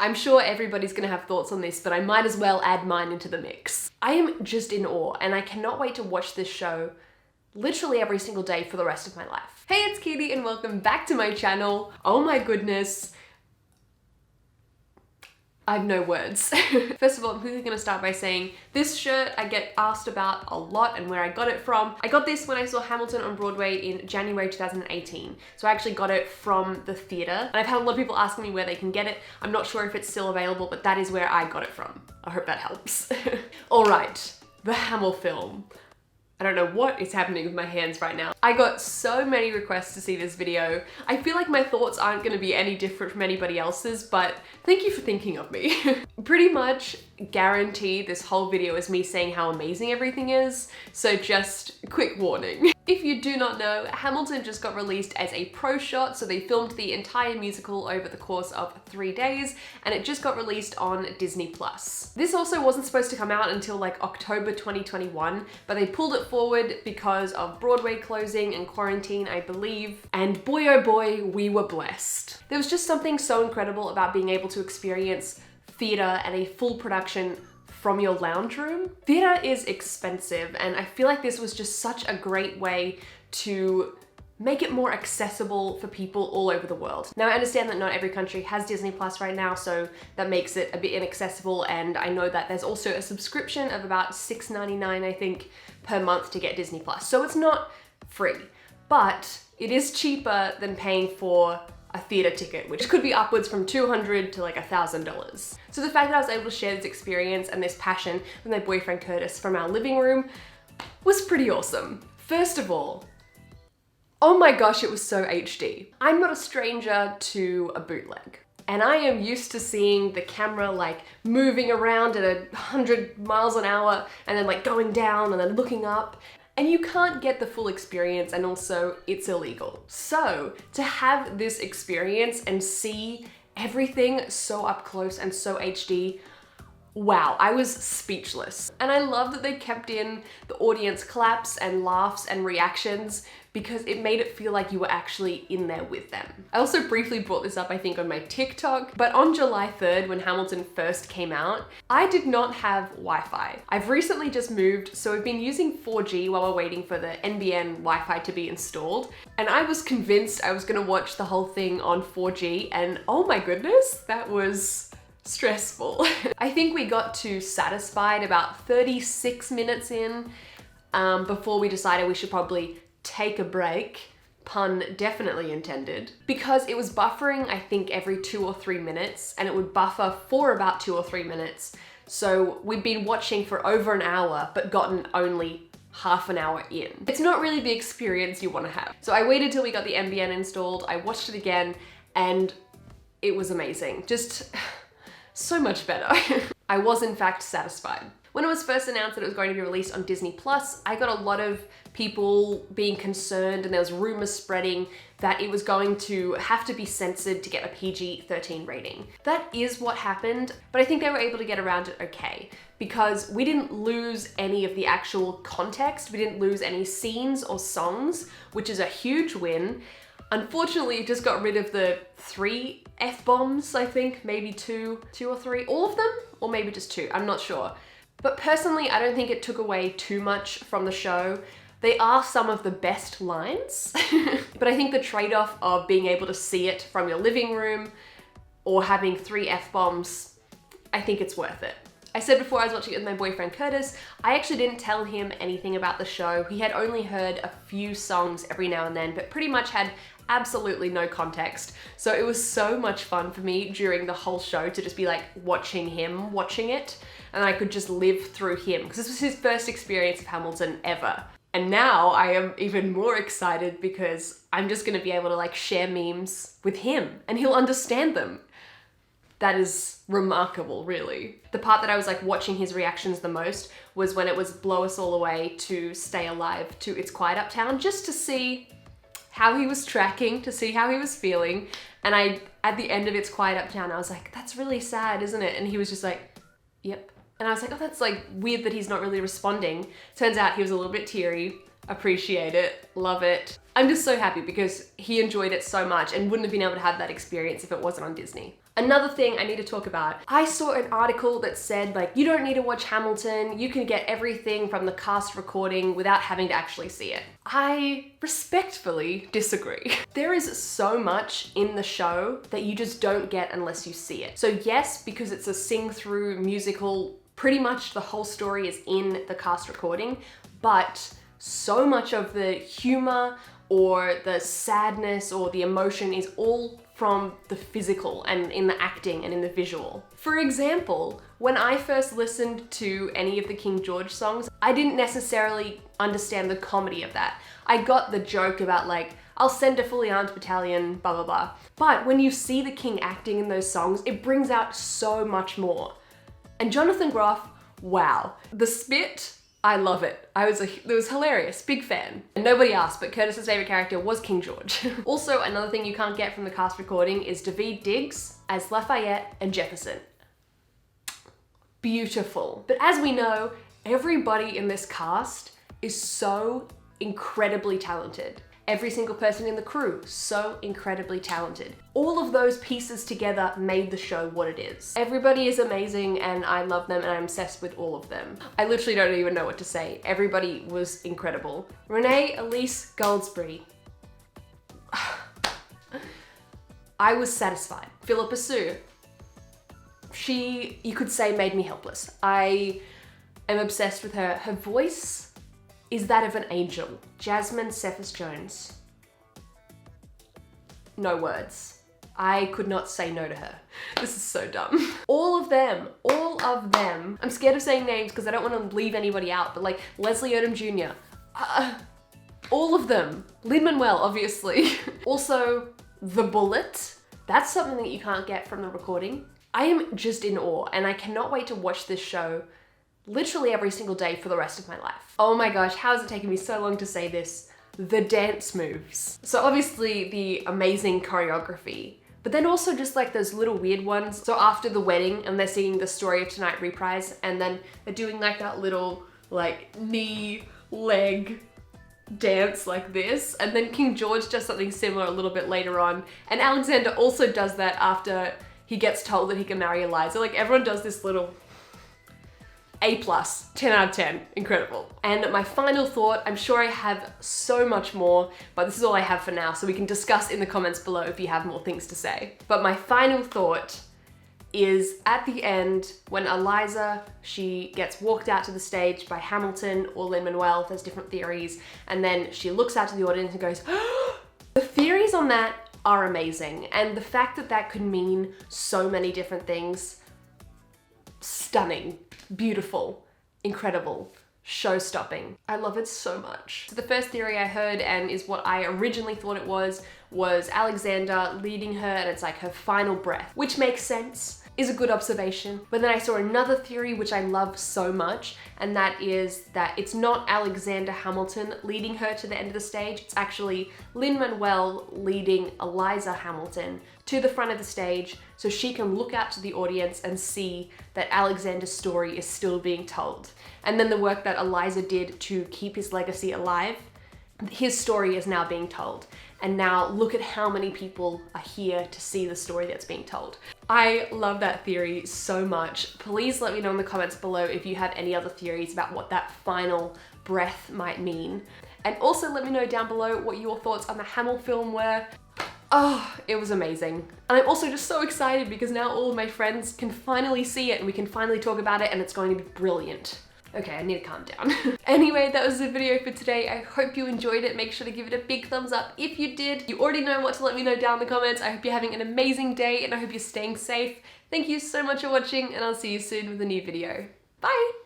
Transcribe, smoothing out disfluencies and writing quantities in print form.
I'm sure everybody's gonna have thoughts on this, but I might as well add mine into the mix. I am just in awe, and I cannot wait to watch this show literally every single day for the rest of my life. Hey, it's Caitie and welcome back to my channel. Oh my goodness. I have no words. First of all, I'm quickly gonna start by saying this shirt I get asked about a lot and where I got it from. I got this when I saw Hamilton on Broadway in January 2018. So I actually got it from the theater. And I've had a lot of people asking me where they can get it. I'm not sure if it's still available, but that is where I got it from. I hope that helps. All right, the Hamilfilm. I don't know what is happening with my hands right now. I got so many requests to see this video. I feel like my thoughts aren't gonna be any different from anybody else's, but thank you for thinking of me. Pretty much guarantee this whole video is me saying how amazing everything is, so just quick warning. If you do not know, Hamilton just got released as a pro shot, so they filmed the entire musical over the course of 3 days, and it just got released on Disney+. This also wasn't supposed to come out until like October 2021, but they pulled it forward because of Broadway closing and quarantine, I believe, and boy oh boy, we were blessed. There was just something so incredible about being able to experience theatre and a full production from your lounge room. Theatre is expensive, and I feel like this was just such a great way to make it more accessible for people all over the world. Now, I understand that not every country has Disney Plus right now, so that makes it a bit inaccessible, and I know that there's also a subscription of about $6.99, I think, per month to get Disney Plus. So it's not free, but it is cheaper than paying for a theater ticket, which could be upwards from $200 to like $1,000. So the fact that I was able to share this experience and this passion with my boyfriend Curtis from our living room was pretty awesome. First of all, oh my gosh, it was so HD. I'm not a stranger to a bootleg, and I am used to seeing the camera like moving around at 100 miles an hour and then like going down and then looking up. And you can't get the full experience, and also it's illegal. So to have this experience and see everything so up close and so HD, wow, I was speechless. And I love that they kept in the audience claps and laughs and reactions because it made it feel like you were actually in there with them. I also briefly brought this up, I think, on my TikTok, but on July 3rd, when Hamilton first came out, I did not have Wi-Fi. I've recently just moved, so we've been using 4G while we're waiting for the NBN Wi-Fi to be installed. And I was convinced I was gonna watch the whole thing on 4G, and oh my goodness, that was stressful. I think we got to Satisfied about 36 minutes in before we decided we should probably take a break, pun definitely intended, because it was buffering, I think, every 2 or 3 minutes, and it would buffer for about 2 or 3 minutes. So we'd been watching for over an hour, but gotten only half an hour in. It's not really the experience you want to have. So I waited till we got the NBN installed, I watched it again, and it was amazing. Just so much better. I was in fact satisfied. When it was first announced that it was going to be released on Disney Plus, I got a lot of people being concerned, and there was rumors spreading that it was going to have to be censored to get a PG-13 rating. That is what happened, but I think they were able to get around it okay, because we didn't lose any of the actual context, we didn't lose any scenes or songs, which is a huge win. Unfortunately, it just got rid of the 3 F-bombs, I think, maybe two or three, all of them? Or maybe just 2, I'm not sure. But personally, I don't think it took away too much from the show. They are some of the best lines, but I think the trade-off of being able to see it from your living room or having 3 F-bombs, I think it's worth it. I said before I was watching it with my boyfriend Curtis, I actually didn't tell him anything about the show. He had only heard a few songs every now and then, but pretty much had absolutely no context. So it was so much fun for me during the whole show to just be like watching him watching it, and I could just live through him, because this was his first experience of Hamilton ever. And now I am even more excited because I'm just gonna be able to like share memes with him and he'll understand them. That is remarkable, really. The part that I was like watching his reactions the most was when it was Blow Us All Away to Stay Alive to It's Quiet Uptown, just to see how he was tracking, to see how he was feeling. And at the end of It's Quiet Uptown, I was like, that's really sad, isn't it? And he was just like, yep. And I was like, oh, that's like weird that he's not really responding. Turns out he was a little bit teary. appreciate it, love it. I'm just so happy because he enjoyed it so much and wouldn't have been able to have that experience if it wasn't on Disney. Another thing I need to talk about, I saw an article that said like, you don't need to watch Hamilton, you can get everything from the cast recording without having to actually see it. I respectfully disagree. There is so much in the show that you just don't get unless you see it. So yes, because it's a sing-through musical, pretty much the whole story is in the cast recording, but so much of the humor or the sadness or the emotion is all from the physical and in the acting and in the visual. For example, when I first listened to any of the King George songs, I didn't necessarily understand the comedy of that. I got the joke about like, I'll send a fully armed battalion, blah, blah, blah. But when you see the King acting in those songs, it brings out so much more. And Jonathan Groff, wow. The spit, I love it. It was hilarious, big fan. And nobody asked, but Curtis's favorite character was King George. Also, another thing you can't get from the cast recording is Daveed Diggs as Lafayette and Jefferson. Beautiful. But as we know, everybody in this cast is so incredibly talented. Every single person in the crew, so incredibly talented. All of those pieces together made the show what it is. Everybody is amazing and I love them and I'm obsessed with all of them. I literally don't even know what to say. Everybody was incredible. Renee Elise Goldsberry. I was satisfied. Philippa Sue. She, you could say, made me helpless. I am obsessed with her. Her voice is that of an angel. Jasmine Cephas Jones. No words. I could not say no to her. This is so dumb. All of them. I'm scared of saying names because I don't want to leave anybody out, but like Leslie Odom Jr. All of them. Lin-Manuel, obviously. Also, the bullet. That's something that you can't get from the recording. I am just in awe and I cannot wait to watch this show literally every single day for the rest of my life. Oh my gosh, how has it taken me so long to say this? The dance moves. So obviously the amazing choreography, but then also just like those little weird ones. So after the wedding and they're singing the Story of Tonight reprise and then they're doing like that little like knee, leg dance like this. And then King George does something similar a little bit later on. And Alexander also does that after he gets told that he can marry Eliza. Like everyone does this little A+, 10 out of 10, incredible. And my final thought, I'm sure I have so much more, but this is all I have for now, so we can discuss in the comments below if you have more things to say. But my final thought is at the end, when Eliza, she gets walked out to the stage by Hamilton or Lin-Manuel, there's different theories, and then she looks out to the audience and goes, oh! The theories on that are amazing, and the fact that that could mean so many different things, stunning. Beautiful, incredible, show-stopping. I love it so much. So the first theory I heard, and is what I originally thought it was Alexander leading her and it's like her final breath, which makes sense, is a good observation. But then I saw another theory which I love so much, and that is that it's not Alexander Hamilton leading her to the end of the stage, it's actually Lin-Manuel leading Eliza Hamilton to the front of the stage so she can look out to the audience and see that Alexander's story is still being told. And then the work that Eliza did to keep his legacy alive, his story is now being told. And now look at how many people are here to see the story that's being told. I love that theory so much. Please let me know in the comments below if you have any other theories about what that final breath might mean. And also let me know down below what your thoughts on the Hamilfilm were. Oh, it was amazing. And I'm also just so excited because now all of my friends can finally see it and we can finally talk about it and it's going to be brilliant. Okay, I need to calm down. Anyway, that was the video for today. I hope you enjoyed it. Make sure to give it a big thumbs up if you did. You already know what to let me know down in the comments. I hope you're having an amazing day and I hope you're staying safe. Thank you so much for watching and I'll see you soon with a new video. Bye!